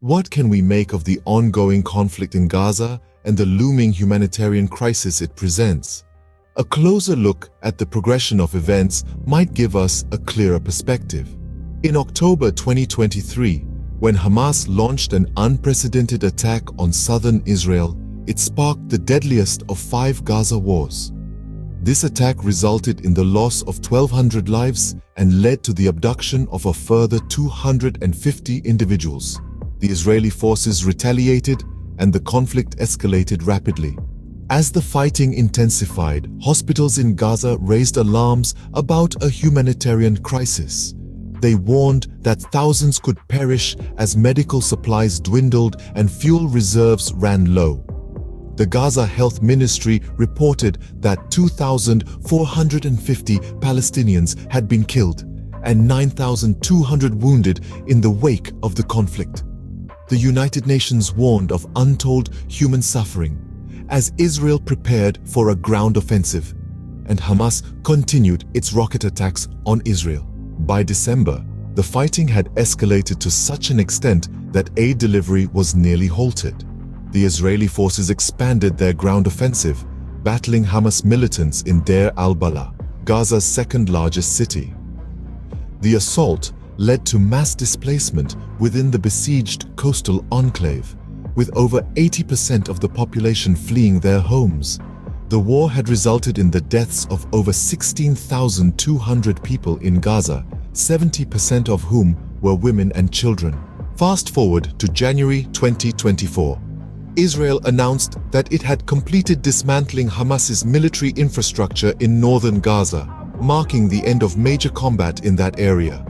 What can we make of the ongoing conflict in Gaza and the looming humanitarian crisis it presents? A closer look at the progression of events might give us a clearer perspective. In October 2023, when Hamas launched an unprecedented attack on southern Israel, it sparked the deadliest of 5 Gaza wars. This attack resulted in the loss of 1,200 lives and led to the abduction of a further 250 individuals. The Israeli forces retaliated and the conflict escalated rapidly. As the fighting intensified, hospitals in Gaza raised alarms about a humanitarian crisis. They warned that thousands could perish as medical supplies dwindled and fuel reserves ran low. The Gaza Health Ministry reported that 2,450 Palestinians had been killed and 9,200 wounded in the wake of the conflict. The United Nations warned of untold human suffering as Israel prepared for a ground offensive, and Hamas continued its rocket attacks on Israel. By December, the fighting had escalated to such an extent that aid delivery was nearly halted. The Israeli forces expanded their ground offensive, battling Hamas militants in Deir al-Balah, Gaza's second-largest city. The assault led to mass displacement within the besieged coastal enclave, with over 80% of the population fleeing their homes. The war had resulted in the deaths of over 16,200 people in Gaza, 70% of whom were women and children. Fast forward to January 2024. Israel announced that it had completed dismantling Hamas's military infrastructure in northern Gaza, marking the end of major combat in that area.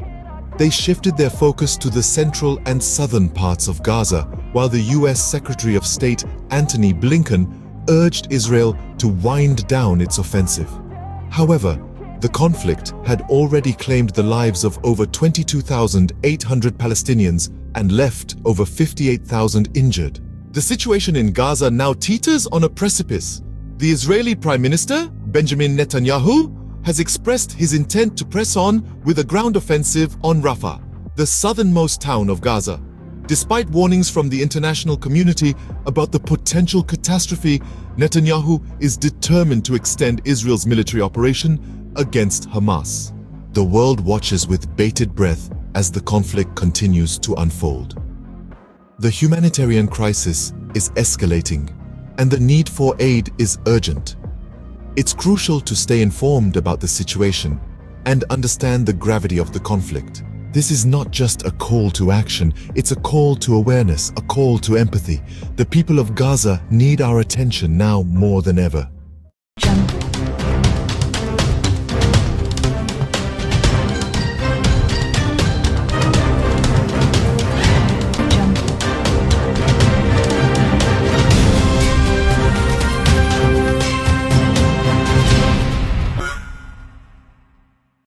They shifted their focus to the central and southern parts of Gaza, while the US Secretary of State Antony Blinken urged Israel to wind down its offensive. However, the conflict had already claimed the lives of over 22,800 Palestinians and left over 58,000 injured. The situation in Gaza now teeters on a precipice. The Israeli Prime Minister, Benjamin Netanyahu, has expressed his intent to press on with a ground offensive on Rafah, the southernmost town of Gaza. Despite warnings from the international community about the potential catastrophe, Netanyahu is determined to extend Israel's military operation against Hamas. The world watches with bated breath as the conflict continues to unfold. The humanitarian crisis is escalating, and the need for aid is urgent. It's crucial to stay informed about the situation and understand the gravity of the conflict. This is not just a call to action, it's a call to awareness, a call to empathy. The people of Gaza need our attention now more than ever.